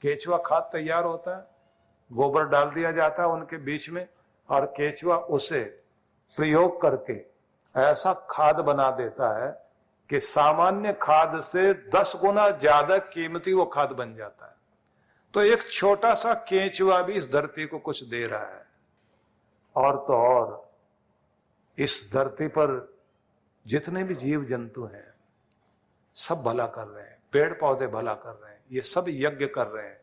केचुआ खाद तैयार होता है, गोबर डाल दिया जाता है उनके बीच में, और केचुआ उसे प्रयोग करके ऐसा खाद बना देता है कि सामान्य खाद से 10 गुना ज्यादा कीमती वो खाद बन जाता है। तो एक छोटा सा केचुआ भी इस धरती को कुछ दे रहा है। और तो और इस धरती पर जितने भी जीव जंतु हैं सब भला कर रहे हैं, पेड़ पौधे भला कर रहे हैं, ये सब यज्ञ कर रहे हैं।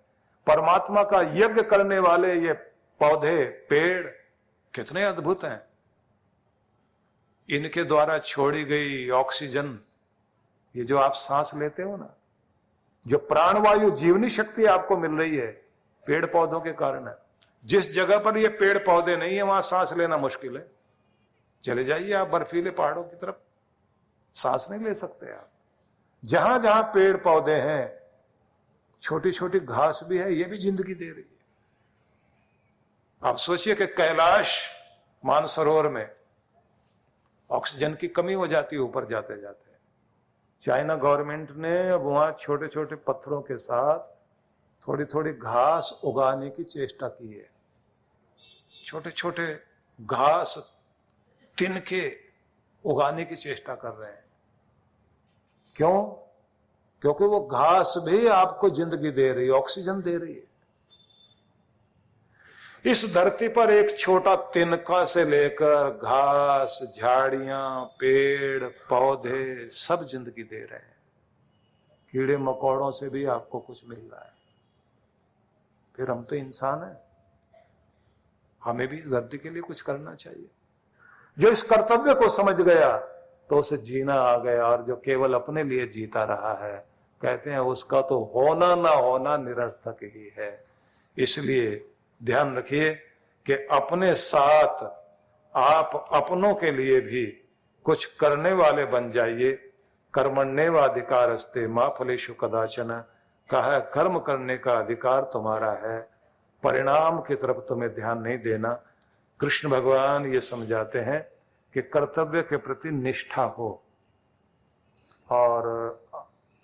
परमात्मा का यज्ञ करने वाले ये पौधे पेड़ कितने अद्भुत हैं। इनके द्वारा छोड़ी गई ऑक्सीजन, ये जो आप सांस लेते हो ना, जो प्राणवायु जीवनी शक्ति आपको मिल रही है, पेड़ पौधों के कारण है। जिस जगह पर ये पेड़ पौधे नहीं है वहां सांस लेना मुश्किल है। चले जाइए आप बर्फीले पहाड़ों की तरफ, सांस नहीं ले सकते आप। जहां जहां पेड़ पौधे हैं, छोटी छोटी घास भी है, ये भी जिंदगी दे रही है। आप सोचिए कि कैलाश मानसरोवर में ऑक्सीजन की कमी हो जाती है ऊपर जाते जाते। चाइना गवर्नमेंट ने अब वहां छोटे छोटे पत्थरों के साथ थोड़ी थोड़ी घास उगाने की चेष्टा की है। छोटे छोटे घास तिनके उगाने की चेष्टा कर रहे हैं। क्यों? क्योंकि वो घास भी आपको जिंदगी दे रही है, ऑक्सीजन दे रही है। इस धरती पर एक छोटा तिनका से लेकर घास, झाड़ियां, पेड़ पौधे सब जिंदगी दे रहे हैं। कीड़े मकोड़ों से भी आपको कुछ मिल रहा है। फिर हम तो इंसान हैं, हमें भी धरती के लिए कुछ करना चाहिए। जो इस कर्तव्य को समझ गया तो उसे जीना आ गया, और जो केवल अपने लिए जीता रहा है, कहते हैं उसका तो होना ना होना निरर्थक ही है। इसलिए ध्यान रखिए कि अपने साथ आप अपनों के लिए भी कुछ करने वाले बन जाइए। कर्मण्येवाधिकारस्ते मा फलेषु कदाचन, कहा है कर्म करने का अधिकार तुम्हारा है, परिणाम की तरफ तुम्हें ध्यान नहीं देना। कृष्ण भगवान ये समझाते हैं कि कर्तव्य के प्रति निष्ठा हो। और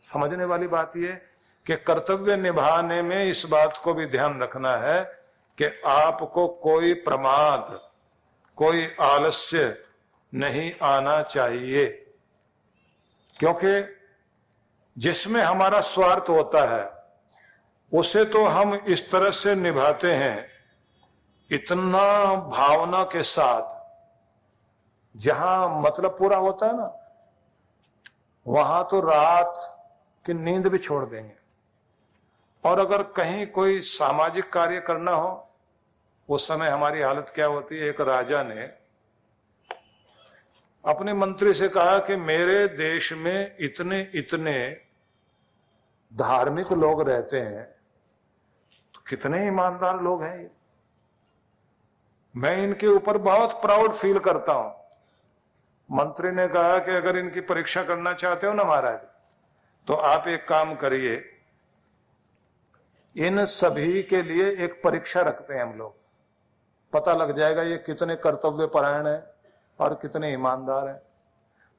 समझने वाली बात यह कि कर्तव्य निभाने में इस बात को भी ध्यान रखना है कि आपको कोई प्रमाद, कोई आलस्य नहीं आना चाहिए। क्योंकि जिसमें हमारा स्वार्थ होता है उसे तो हम इस तरह से निभाते हैं, इतना भावना के साथ, जहां मतलब पूरा होता है ना, वहां तो रात की नींद भी छोड़ देंगे। और अगर कहीं कोई सामाजिक कार्य करना हो, उस समय हमारी हालत क्या होती है। एक राजा ने अपने मंत्री से कहा कि मेरे देश में इतने इतने धार्मिक लोग रहते हैं, तो कितने ईमानदार लोग हैं ये, मैं इनके ऊपर बहुत प्राउड फील करता हूं। मंत्री ने कहा कि अगर इनकी परीक्षा करना चाहते हो ना महाराज, तो आप एक काम करिए, इन सभी के लिए एक परीक्षा रखते हैं हम लोग, पता लग जाएगा ये कितने कर्तव्य परायण है और कितने ईमानदार हैं।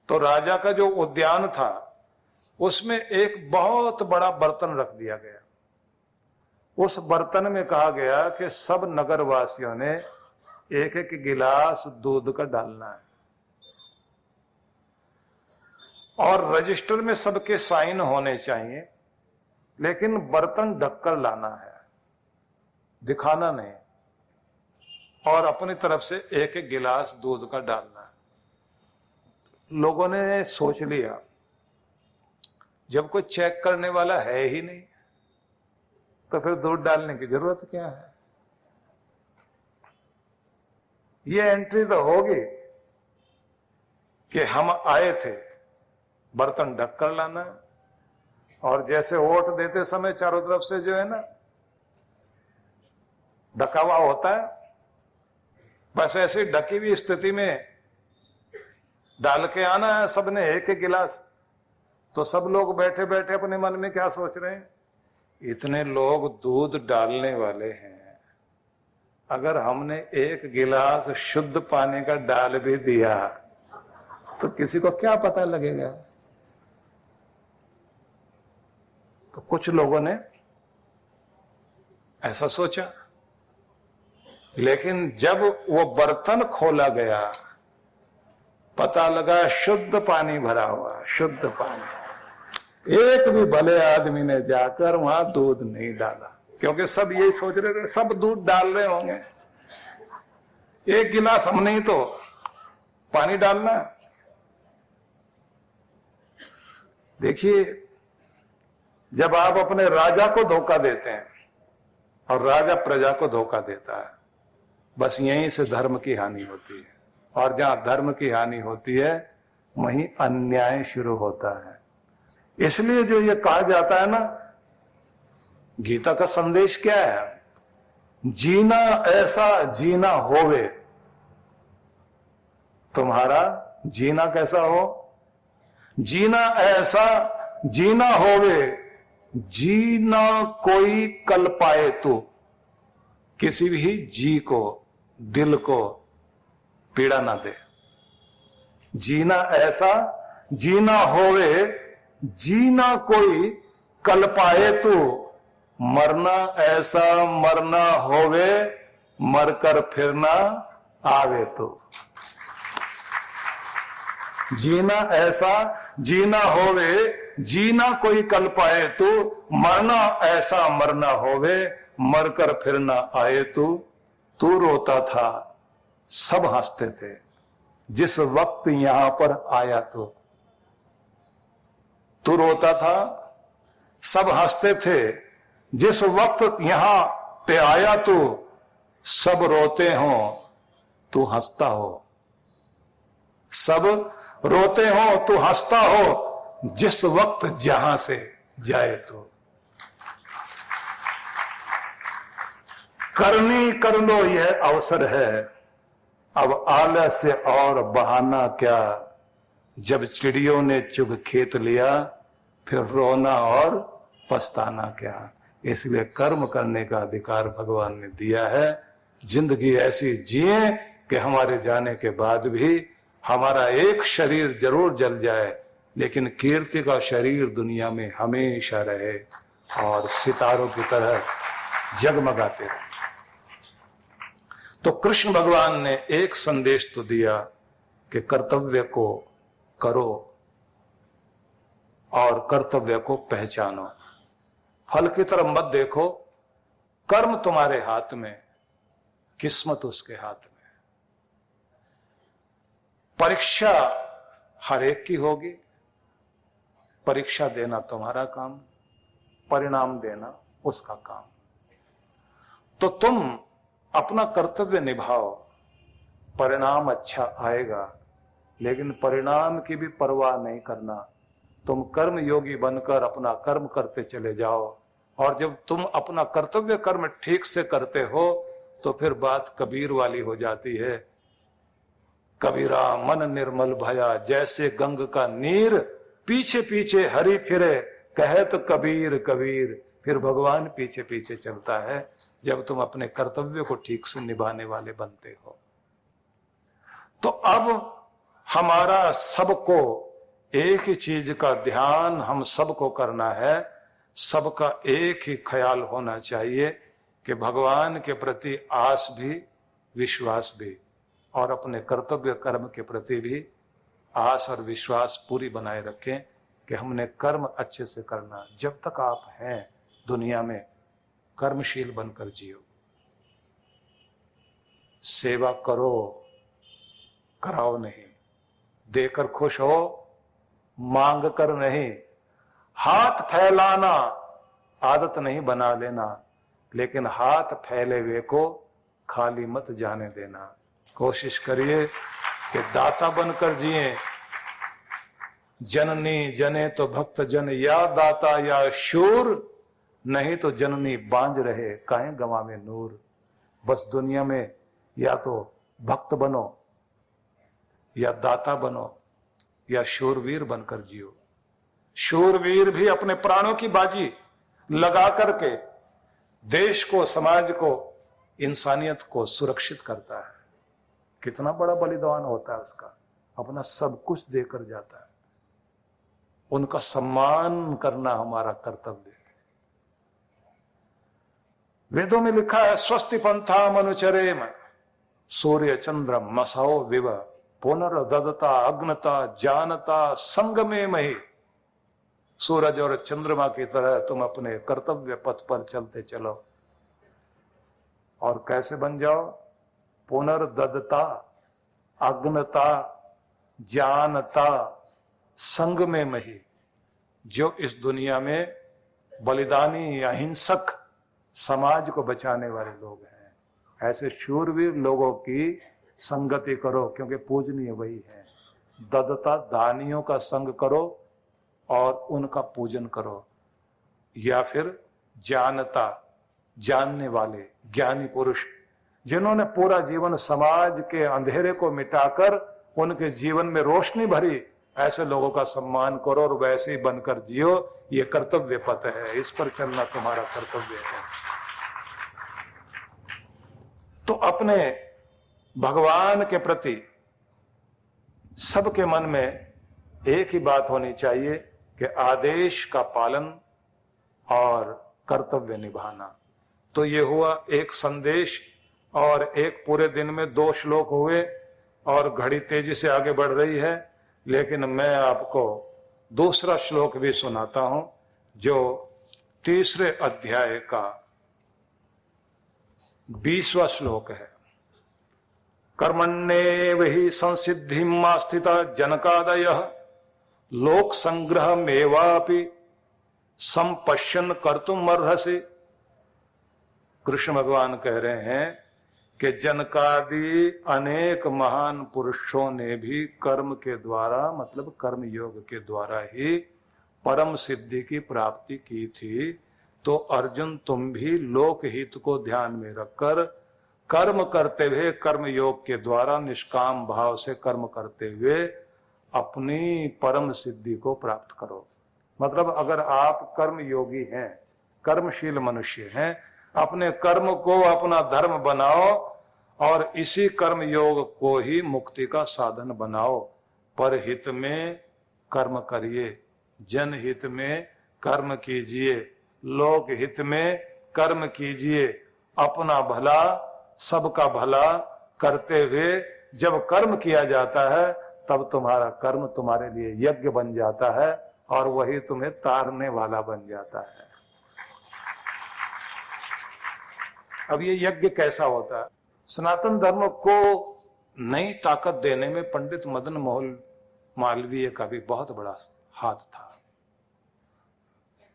तो राजा का जो उद्यान था उसमें एक बहुत बड़ा बर्तन रख दिया गया। उस बर्तन में कहा गया कि सब नगरवासियों ने एक एक गिलास दूध का डालना है, और रजिस्टर में सबके साइन होने चाहिए, लेकिन बर्तन ढककर लाना है, दिखाना नहीं, और अपनी तरफ से एक एक गिलास दूध का डालना है। लोगों ने सोच लिया, जब कोई चेक करने वाला है ही नहीं तो फिर दूध डालने की जरूरत क्या है। ये एंट्री तो होगी कि हम आए थे, बर्तन ढक कर लाना, और जैसे वोट देते समय चारों तरफ से जो है ना ढका हुआ होता है, बस ऐसे ढकी हुई स्थिति में डाल के आना है सबने एक एक गिलास। तो सब लोग बैठे बैठे अपने मन में क्या सोच रहे हैं, इतने लोग दूध डालने वाले हैं, अगर हमने एक गिलास शुद्ध पानी का डाल भी दिया तो किसी को क्या पता लगेगा। तो कुछ लोगों ने ऐसा सोचा। लेकिन जब वो बर्तन खोला गया, पता लगा शुद्ध पानी भरा हुआ, शुद्ध पानी। एक भी भले आदमी ने जाकर वहां दूध नहीं डाला, क्योंकि सब यही सोच रहे थे सब दूध डाल रहे होंगे, एक गिलास हम नहीं तो पानी डालना। देखिए, जब आप अपने राजा को धोखा देते हैं और राजा प्रजा को धोखा देता है, बस यहीं से धर्म की हानि होती है। और जहां धर्म की हानि होती है वहीं अन्याय शुरू होता है। इसलिए जो ये कहा जाता है ना, गीता का संदेश क्या है? जीना ऐसा जीना होवे। तुम्हारा जीना कैसा हो? जीना ऐसा जीना होवे, जीना कोई कल पाए तो। किसी भी जी को, दिल को पीड़ा ना दे। जीना ऐसा जीना होवे, जीना कोई कल पाए तो। मरना ऐसा मरना होवे, मरकर फिरना आवे तो। जीना ऐसा जीना होवे, जीना कोई कल पाए तो। मरना ऐसा मरना होवे, मरकर फिरना आए तो। तू रोता था, सब हंसते थे, जिस वक्त यहां पर आया तो। तू रोता था, सब हंसते थे, जिस वक्त यहां पे आया तो। सब रोते हो, तू हंसता हो। सब रोते हो, तू हंसता हो, जिस वक्त जहां से जाए तो। करनी कर लो यह अवसर है, अब आलस्य और बहाना क्या। जब चिड़ियों ने चुग खेत लिया, फिर रोना और पछताना क्या। इसलिए कर्म करने का अधिकार भगवान ने दिया है। जिंदगी ऐसी जिए कि हमारे जाने के बाद भी हमारा एक शरीर जरूर जल जाए, लेकिन कीर्ति का शरीर दुनिया में हमेशा रहे और सितारों की तरह जगमगाते रहे। तो कृष्ण भगवान ने एक संदेश तो दिया कि कर्तव्य को करो और कर्तव्य को पहचानो। फल की तरफ मत देखो। कर्म तुम्हारे हाथ में, किस्मत उसके हाथ में। परीक्षा हर एक की होगी। परीक्षा देना तुम्हारा काम, परिणाम देना उसका काम। तो तुम अपना कर्तव्य निभाओ, परिणाम अच्छा आएगा, लेकिन परिणाम की भी परवाह नहीं करना। तुम कर्म योगी बनकर अपना कर्म करते चले जाओ, और जब तुम अपना कर्तव्य कर्म ठीक से करते हो तो फिर बात कबीर वाली हो जाती है। कबीरा मन निर्मल भया, जैसे गंग का नीर, पीछे पीछे हरि फिरे, कहे तो कबीर कबीर। फिर भगवान पीछे पीछे चलता है जब तुम अपने कर्तव्य को ठीक से निभाने वाले बनते हो। तो अब हमारा सबको एक ही चीज का ध्यान हम सबको करना है। सबका एक ही ख्याल होना चाहिए कि भगवान के प्रति आस भी, विश्वास भी, और अपने कर्तव्य कर्म के प्रति भी आस और विश्वास पूरी बनाए रखें कि हमने कर्म अच्छे से करना। जब तक आप हैं दुनिया में, कर्मशील बनकर जियो। सेवा करो, कराओ नहीं। देकर खुश हो, मांग कर नहीं। हाथ फैलाना आदत नहीं बना लेना, लेकिन हाथ फैले हुए को खाली मत जाने देना। कोशिश करिए कि दाता बनकर जिए। जननी जने तो भक्त जन, या दाता या शूर, नहीं तो जननी बांझ रहे काहे गंवावे नूर। बस दुनिया में या तो भक्त बनो, या दाता बनो, या शूरवीर बनकर जियो। शूरवीर भी अपने प्राणों की बाजी लगा करके देश को, समाज को, इंसानियत को सुरक्षित करता है। कितना बड़ा बलिदान होता है उसका, अपना सब कुछ देकर जाता है। उनका सम्मान करना हमारा कर्तव्य है। वेदों में लिखा है स्वस्ति पंथा मनुचरेम सूर्य चंद्र मसो विव पुनर्ददता अग्नता जानता संगमे मही। सूरज और चंद्रमा की तरह तुम अपने कर्तव्य पथ पर चलते चलो। और कैसे बन जाओ? पुनर्ददता अग्नता जानता संग में मही। जो इस दुनिया में बलिदानी अहिंसक समाज को बचाने वाले लोग हैं, ऐसे शूरवीर लोगों की संगति करो, क्योंकि पूजनीय वही है। ददता दानियों का संग करो और उनका पूजन करो। या फिर जानता जानने वाले ज्ञानी पुरुष, जिन्होंने पूरा जीवन समाज के अंधेरे को मिटाकर उनके जीवन में रोशनी भरी, ऐसे लोगों का सम्मान करो और वैसे ही बनकर जियो। ये कर्तव्य पथ है, इस पर चलना तुम्हारा कर्तव्य है। तो अपने भगवान के प्रति सबके मन में एक ही बात होनी चाहिए कि आदेश का पालन और कर्तव्य निभाना। तो ये हुआ एक संदेश, और एक पूरे दिन में 2 श्लोक हुए और घड़ी तेजी से आगे बढ़ रही है। लेकिन मैं आपको दूसरा श्लोक भी सुनाता हूं, जो 3 अध्याय का 20वां श्लोक है। कर्मण्येव हि संसिद्धिम् आस्थिता जनकादयः लोक संग्रहमेवापि संपश्यन् कर्तुम् अर्हसि। कृष्ण भगवान कह रहे हैं कि जनकादि अनेक महान पुरुषों ने भी कर्म के द्वारा, मतलब कर्म योग के द्वारा ही परम सिद्धि की प्राप्ति की थी। तो अर्जुन, तुम भी लोक हित को ध्यान में रखकर कर्म करते हुए, कर्म योग के द्वारा निष्काम भाव से कर्म करते हुए अपनी परम सिद्धि को प्राप्त करो। मतलब अगर आप कर्म योगी हैं, कर्मशील मनुष्य हैं, अपने कर्म को अपना धर्म बनाओ और इसी कर्म योग को ही मुक्ति का साधन बनाओ। परहित में कर्म करिए, जनहित में कर्म कीजिए, लोक हित में कर्म कीजिए। अपना भला, सबका भला करते हुए जब कर्म किया जाता है, तब तुम्हारा कर्म तुम्हारे लिए यज्ञ बन जाता है और वही तुम्हें तारने वाला बन जाता है। अब ये यज्ञ कैसा होता है? सनातन धर्म को नई ताकत देने में पंडित मदन मोहन मालवीय का भी बहुत बड़ा हाथ था।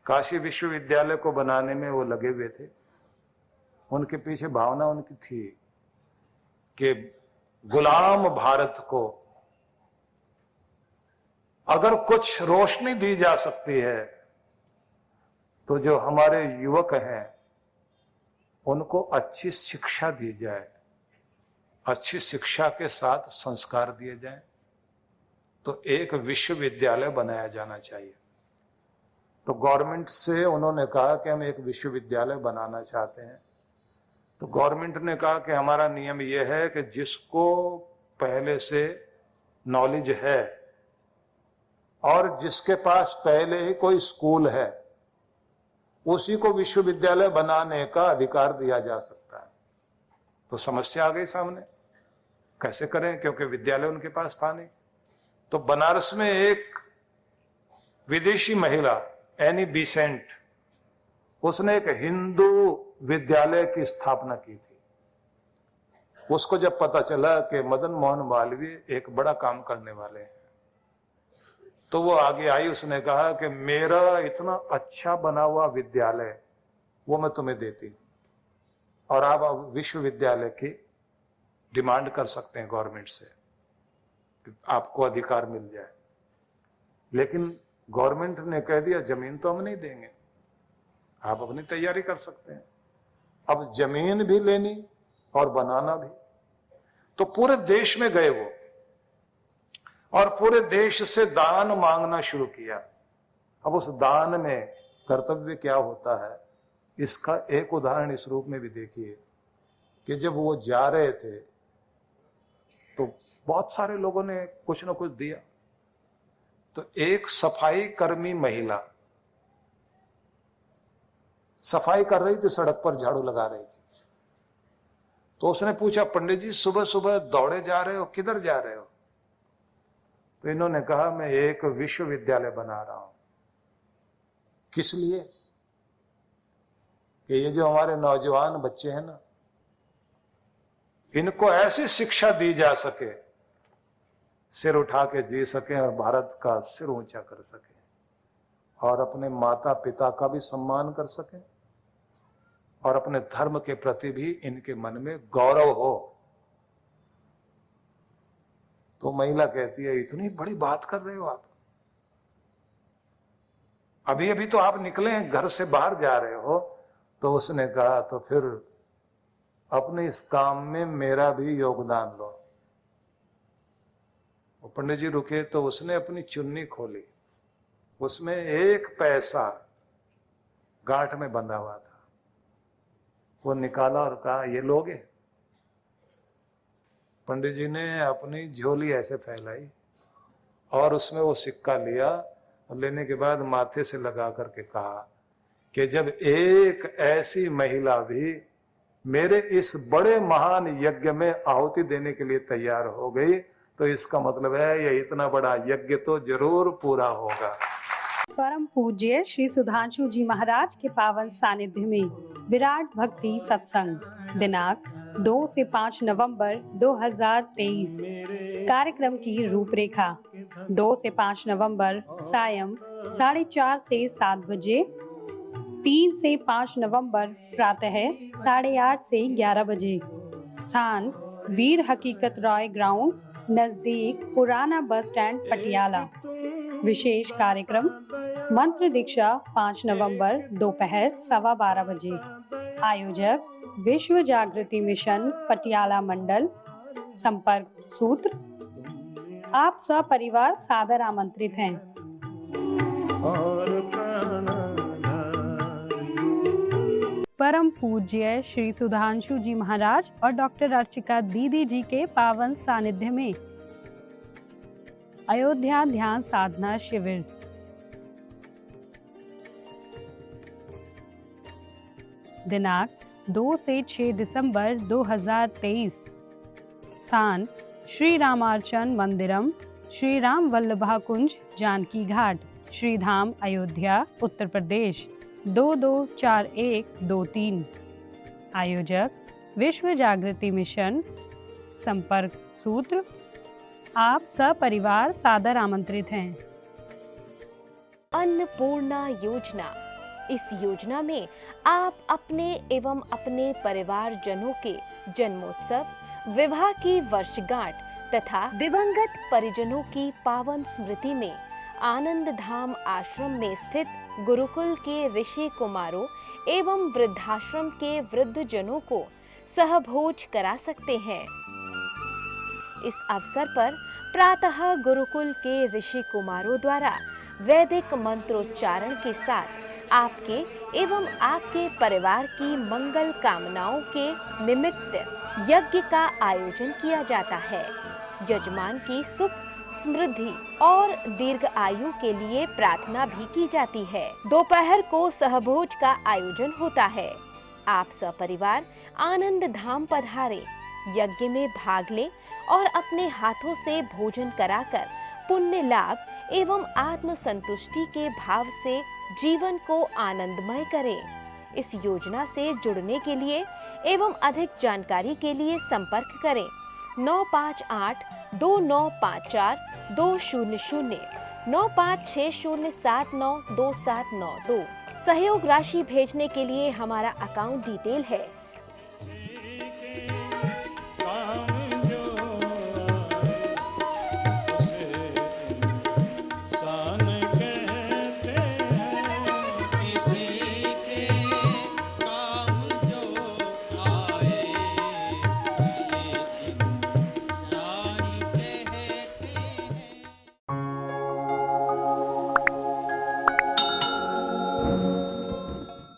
काशी विश्वविद्यालय को बनाने में वो लगे हुए थे। उनके पीछे भावना उनकी थी कि गुलाम भारत को अगर कुछ रोशनी दी जा सकती है तो जो हमारे युवक हैं उनको अच्छी शिक्षा दी जाए, अच्छी शिक्षा के साथ संस्कार दिए जाएं। तो एक विश्वविद्यालय बनाया जाना चाहिए। तो गवर्नमेंट से उन्होंने कहा कि हम एक विश्वविद्यालय बनाना चाहते हैं। तो गवर्नमेंट ने कहा कि हमारा नियम यह है कि जिसको पहले से नॉलेज है और जिसके पास पहले ही कोई स्कूल है, उसी को विश्वविद्यालय बनाने का अधिकार दिया जा सकता है। तो समस्या आ गई सामने, कैसे करें, क्योंकि विद्यालय उनके पास था नहीं। तो बनारस में एक विदेशी महिला एनी बिसेंट, उसने एक हिंदू विद्यालय की स्थापना की थी। उसको जब पता चला कि मदन मोहन मालवीय एक बड़ा काम करने वाले हैं, तो वो आगे आई। उसने कहा कि मेरा इतना अच्छा बना हुआ विद्यालय वो मैं तुम्हें देती हूं, और आप विश्वविद्यालय की डिमांड कर सकते हैं गवर्नमेंट से कि आपको अधिकार मिल जाए। लेकिन गवर्नमेंट ने कह दिया जमीन तो हम नहीं देंगे, आप अपनी तैयारी कर सकते हैं। अब जमीन भी लेनी और बनाना भी। तो पूरे देश में गए वो और पूरे देश से दान मांगना शुरू किया। अब उस दान में कर्तव्य क्या होता है, इसका एक उदाहरण इस रूप में भी देखिए कि जब वो जा रहे थे तो बहुत सारे लोगों ने कुछ ना कुछ दिया। तो एक सफाई कर्मी महिला सफाई कर रही थी, सड़क पर झाड़ू लगा रही थी। तो उसने पूछा, पंडित जी सुबह सुबह दौड़े जा रहे हो, किधर जा रहे हो? तो इन्होंने कहा, मैं एक विश्वविद्यालय बना रहा हूं। किस लिए? कि ये जो हमारे नौजवान बच्चे हैं ना, इनको ऐसी शिक्षा दी जा सके, सिर उठा के जी सके और भारत का सिर ऊंचा कर सके और अपने माता पिता का भी सम्मान कर सके और अपने धर्म के प्रति भी इनके मन में गौरव हो। तो महिला कहती है, इतनी बड़ी बात कर रहे हो आप? अभी अभी तो आप निकले हैं, घर से बाहर जा रहे हो। तो उसने कहा, तो फिर अपने इस काम में मेरा भी योगदान लो। वो पंडित जी रुके तो उसने अपनी चुन्नी खोली, उसमें 1 पैसा गांठ में बंधा हुआ था। वो निकाला और कहा, ये लोगे? पंडित जी ने अपनी झोली ऐसे फैलाई और उसमें वो सिक्का लिया और लेने के बाद माथे से लगा करके कहा कि जब एक ऐसी महिला भी मेरे इस बड़े महान यज्ञ में आहुति देने के लिए तैयार हो गई, तो इसका मतलब है ये इतना बड़ा यज्ञ तो जरूर पूरा होगा। परम पूज्य श्री सुधांशु जी महाराज के पावन सानिध्य में विराट भक्ति सत्संग दिनांक 2 से 5 नवंबर 2023। कार्यक्रम की रूपरेखा 2 से 5 नवंबर सायं 4:30 से 7 बजे, 3 से 5 नवंबर प्रातः 8:30 से 11 बजे। स्थान वीर हकीकत रॉय ग्राउंड नजदीक पुराना बस स्टैंड पटियाला। विशेष कार्यक्रम मंत्र दीक्षा 5 नवंबर दोपहर 12:15 बजे। आयोजक विश्व जागृति मिशन पटियाला मंडल। संपर्क सूत्र। आप सपरिवार सादर आमंत्रित हैं। परम पूज्य श्री सुधांशु जी महाराज और डॉक्टर अर्चिका दीदी जी के पावन सानिध्य में अयोध्या ध्यान साधना शिविर दिनांक 2 से 6 दिसंबर 2023। स्थान श्री रामार्चन मंदिरम, श्री राम वल्लभा कुंज, जानकी घाट, श्री धाम अयोध्या, उत्तर प्रदेश 224123। आयोजक विश्व जागृति मिशन। संपर्क सूत्र। आप सपरिवार सादर आमंत्रित हैं। अन्नपूर्णा योजना। इस योजना में आप अपने एवं अपने परिवार जनों के जन्मोत्सव, विवाह की वर्षगांठ तथा दिवंगत परिजनों की पावन स्मृति में आनंद धाम आश्रम में स्थित गुरुकुल के ऋषि कुमारों एवं वृद्धाश्रम के वृद्ध जनों को सहभोज करा सकते हैं। इस अवसर पर प्रातः गुरुकुल के ऋषि कुमारों द्वारा वैदिक मंत्रोच्चारण के साथ आपके एवं आपके परिवार की मंगल कामनाओं के निमित्त यज्ञ का आयोजन किया जाता है। यजमान की सुख, समृद्धि और दीर्घ आयु के लिए प्रार्थना भी की जाती है। दोपहर को सहभोज का आयोजन होता है। आप सपरिवार आनंद धाम पधारे, यज्ञ में भाग लें और अपने हाथों से भोजन कराकर पुण्य लाभ एवं आत्म संतुष्टि के भाव से जीवन को आनंदमय करें। इस योजना से जुड़ने के लिए एवं अधिक जानकारी के लिए संपर्क करें 9582954200 9560792792। सहयोग राशि भेजने के लिए हमारा अकाउंट डिटेल है